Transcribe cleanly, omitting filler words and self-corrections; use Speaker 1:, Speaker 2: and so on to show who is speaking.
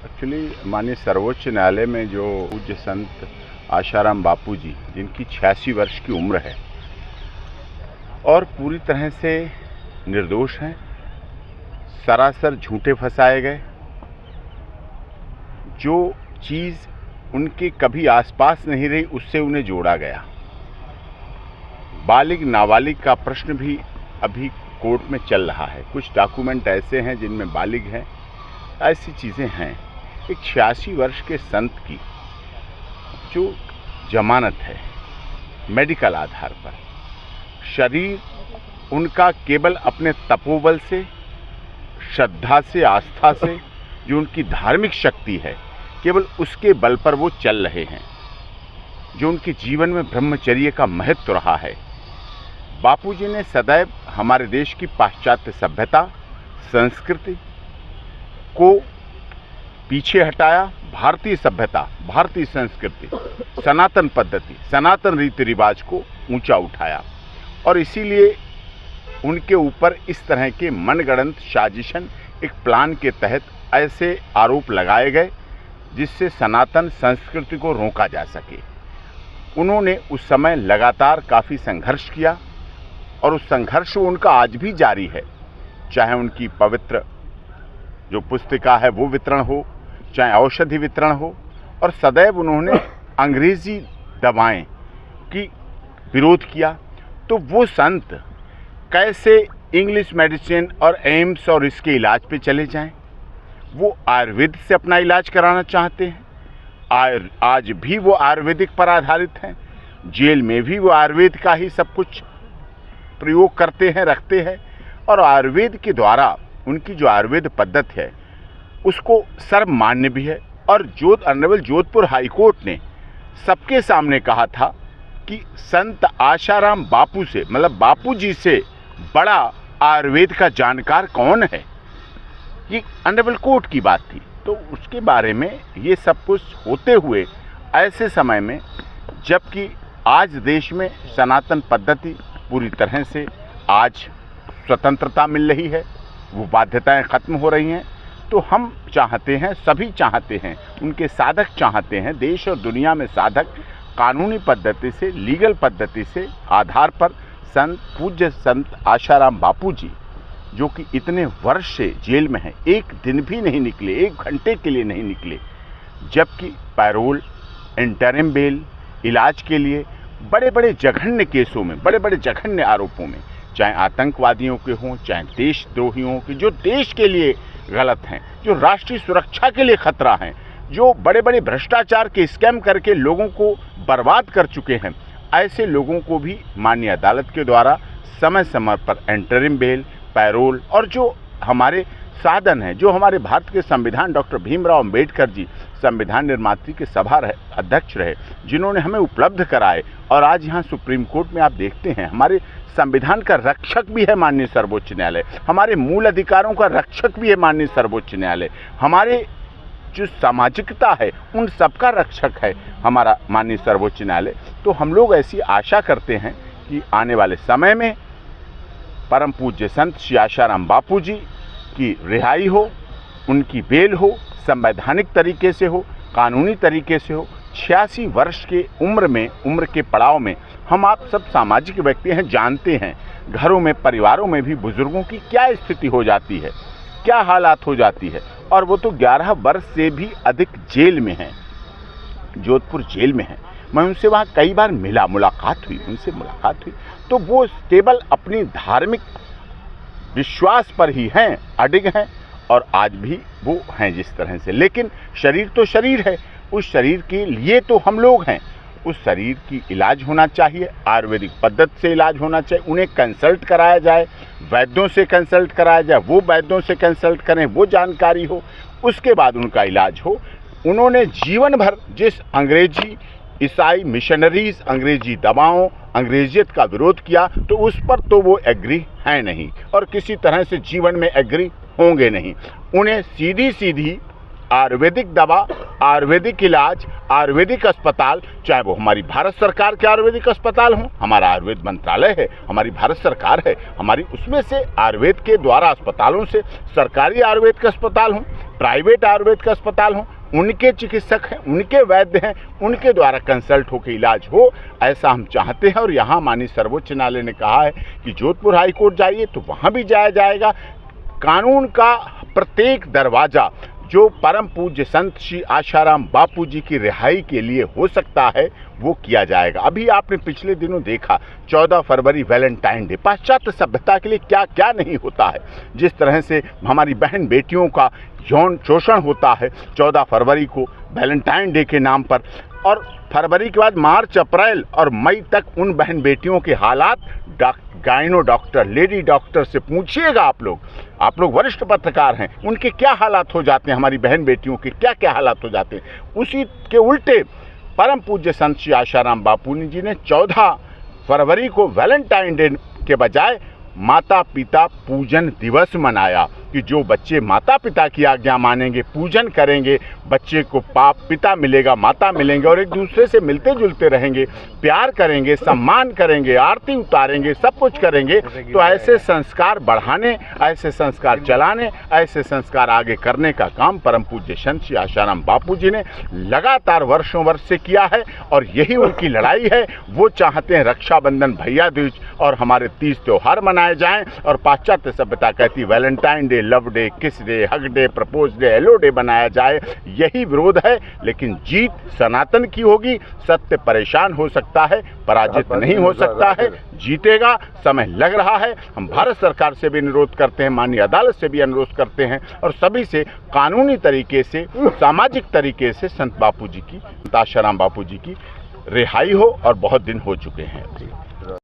Speaker 1: Actually माननीय सर्वोच्च न्यायालय में जो पूज्य संत आशाराम बापू जी, जिनकी 86 वर्ष की उम्र है और पूरी तरह से निर्दोष हैं, सरासर झूठे फंसाए गए, जो चीज़ उनके कभी आसपास नहीं रही उससे उन्हें जोड़ा गया। बालिग नाबालिग का प्रश्न भी अभी कोर्ट में चल रहा है। कुछ डॉक्यूमेंट ऐसे हैं जिनमें बालिग हैं, ऐसी चीज़ें हैं। एक 86 वर्ष के संत की जो जमानत है मेडिकल आधार पर, शरीर उनका केवल अपने तपोबल से, श्रद्धा से, आस्था से, जो उनकी धार्मिक शक्ति है, केवल उसके बल पर वो चल रहे हैं। जो उनके जीवन में ब्रह्मचर्य का महत्व रहा है। बापूजी ने सदैव हमारे देश की पाश्चात्य सभ्यता, संस्कृति को पीछे हटाया। भारतीय सभ्यता, भारतीय संस्कृति, सनातन पद्धति, सनातन रीति रिवाज को ऊंचा उठाया और इसीलिए उनके ऊपर इस तरह के मनगढ़ंत साजिशन, एक प्लान के तहत ऐसे आरोप लगाए गए जिससे सनातन संस्कृति को रोका जा सके। उन्होंने उस समय लगातार काफ़ी संघर्ष किया और उस संघर्ष उनका आज भी जारी है। चाहे उनकी पवित्र जो पुस्तिका है वो वितरण हो, चाहे औषधि वितरण हो, और सदैव उन्होंने अंग्रेजी दवाएं की विरोध किया। तो वो संत कैसे इंग्लिश मेडिसिन और एम्स और इसके इलाज पे चले जाएं? वो आयुर्वेद से अपना इलाज कराना चाहते हैं। आज भी वो आयुर्वेदिक पर आधारित हैं। जेल में भी वो आयुर्वेद का ही सब कुछ प्रयोग करते हैं, रखते हैं, और आयुर्वेद के द्वारा उनकी जो आयुर्वेद पद्धति है उसको सर्वमान्य भी है। और ऑनरेबल जोधपुर हाईकोर्ट ने सबके सामने कहा था कि संत आशाराम बापू से, मतलब बापू जी से बड़ा आयुर्वेद का जानकार कौन है। ये ऑनरेबल कोर्ट की बात थी। तो उसके बारे में ये सब कुछ होते हुए ऐसे समय में, जबकि आज देश में सनातन पद्धति पूरी तरह से आज स्वतंत्रता मिल रही है, वो बाध्यताएं खत्म हो रही हैं, तो हम चाहते हैं, सभी चाहते हैं, उनके साधक चाहते हैं, देश और दुनिया में साधक कानूनी पद्धति से, लीगल पद्धति से आधार पर पूज्य संत आशाराम बापू जी, जो कि इतने वर्ष से जेल में हैं, एक दिन भी नहीं निकले, एक घंटे के लिए नहीं निकले, जबकि पैरोल, इंटरिम बेल, इलाज के लिए बड़े बड़े जघन्य केसों में, बड़े बड़े जघन्य आरोपों में, चाहे आतंकवादियों के हों, चाहे देशद्रोहियों के, जो देश के लिए गलत हैं, जो राष्ट्रीय सुरक्षा के लिए खतरा हैं, जो बड़े बड़े भ्रष्टाचार के स्कैम करके लोगों को बर्बाद कर चुके हैं, ऐसे लोगों को भी माननीय अदालत के द्वारा समय समय पर इंटरिम बेल, पैरोल और जो हमारे साधन हैं, जो हमारे भारत के संविधान, डॉक्टर भीमराव अंबेडकर जी संविधान निर्मात्री के सभा अध्यक्ष रहे, जिन्होंने हमें उपलब्ध कराए, और आज यहाँ सुप्रीम कोर्ट में आप देखते हैं हमारे संविधान का रक्षक भी है माननीय सर्वोच्च न्यायालय, हमारे मूल अधिकारों का रक्षक भी है माननीय सर्वोच्च न्यायालय, हमारे जो सामाजिकता है उन सबका रक्षक है हमारा माननीय सर्वोच्च न्यायालय। तो हम लोग ऐसी आशा करते हैं कि आने वाले समय में परम पूज्य संत श्री आशाराम बापू जी की रिहाई हो, उनकी बेल हो, संवैधानिक तरीके से हो, कानूनी तरीके से हो। 86 वर्ष के उम्र के पड़ाव में हम आप सब सामाजिक व्यक्ति हैं, जानते हैं घरों में, परिवारों में भी बुजुर्गों की क्या स्थिति हो जाती है, क्या हालात हो जाती है, और वो तो 11 वर्ष से भी अधिक जेल में हैं, जोधपुर जेल में हैं। मैं उनसे वहाँ कई बार मुलाकात हुई, तो वो केवल अपनी धार्मिक विश्वास पर ही हैं, अडिग हैं, और आज भी वो हैं जिस तरह से। लेकिन शरीर तो शरीर है, उस शरीर के लिए तो हम लोग हैं, उस शरीर की इलाज होना चाहिए, आयुर्वेदिक पद्धति से इलाज होना चाहिए, उन्हें कंसल्ट कराया जाए, वैद्यों से कंसल्ट कराया जाए, वो वैद्यों से कंसल्ट करें, वो जानकारी हो, उसके बाद उनका इलाज हो। उन्होंने जीवन भर जिस अंग्रेजी, ईसाई मिशनरीज, अंग्रेजी दवाओं, अंग्रेजियत का विरोध किया, तो उस पर तो वो एग्री है नहीं और किसी तरह से जीवन में एग्री होंगे नहीं। उन्हें सीधी सीधी आयुर्वेदिक दवा, आयुर्वेदिक इलाज, आयुर्वेदिक अस्पताल, चाहे वो हमारी भारत सरकार के आयुर्वेदिक अस्पताल हों, हमारा आयुर्वेद मंत्रालय है, हमारी भारत सरकार है, हमारी उसमें से आयुर्वेद के द्वारा अस्पतालों से सरकारी आयुर्वेद के अस्पताल हों, प्राइवेट आयुर्वेद का अस्पताल हो, उनके चिकित्सक हैं, उनके वैद्य हैं, उनके द्वारा कंसल्ट होकर इलाज हो, ऐसा हम चाहते हैं। और यहाँ माननीय सर्वोच्च न्यायालय ने कहा है कि जोधपुर हाईकोर्ट जाइए तो वहाँ भी जाया जाएगा। कानून का प्रत्येक दरवाज़ा जो परम पूज्य संत श्री आशाराम बापू जी की रिहाई के लिए हो सकता है वो किया जाएगा। अभी आपने पिछले दिनों देखा 14 फरवरी वैलेंटाइन डे, पाश्चात्य सभ्यता के लिए क्या क्या नहीं होता है। जिस तरह से हमारी बहन बेटियों का यौन शोषण होता है 14 फरवरी को वैलेंटाइन डे के नाम पर, और फरवरी के बाद मार्च, अप्रैल और मई तक उन बहन बेटियों के हालात गाइनो डॉक्टर, लेडी डॉक्टर से पूछिएगा। आप लोग वरिष्ठ पत्रकार हैं, उनके क्या हालात हो जाते हैं, हमारी बहन बेटियों के क्या क्या हालात हो जाते हैं। उसी के उल्टे परम पूज्य संत श्री आशाराम बापू जी ने 14 फरवरी को वैलेंटाइन डे के बजाय माता पिता पूजन दिवस मनाया कि जो बच्चे माता पिता की आज्ञा मानेंगे, पूजन करेंगे, बच्चे को पिता मिलेगा, माता मिलेंगे और एक दूसरे से मिलते जुलते रहेंगे, प्यार करेंगे, सम्मान करेंगे, आरती उतारेंगे, सब कुछ करेंगे। तो ऐसे संस्कार बढ़ाने, ऐसे संस्कार चलाने, ऐसे संस्कार आगे करने का काम परम पूज्य संत श्री आशाराम बापू जी ने लगातार वर्षों वर्ष से किया है और यही उनकी लड़ाई है। वो चाहते हैं रक्षाबंधन, भैया दूज और हमारे 30 त्योहार मनाए जाएं, और पाश्चात्य सभ्यता कहती वैलेंटाइन डे, लव डे, किस day, hug day, propose day, hello day बनाया जाए। यही विरोध है, लेकिन जीत सनातन की होगी। सत्य परेशान हो सकता है, पराजित नहीं हो सकता है, जीतेगा। समय लग रहा है। हम भारत सरकार से भी अनुरोध करते हैं, माननीय अदालत से भी अनुरोध करते हैं और सभी से कानूनी तरीके से, सामाजिक तरीके से संत बापू जी की, आशाराम बापू जी की रिहाई हो, और बहुत दिन हो चुके हैं।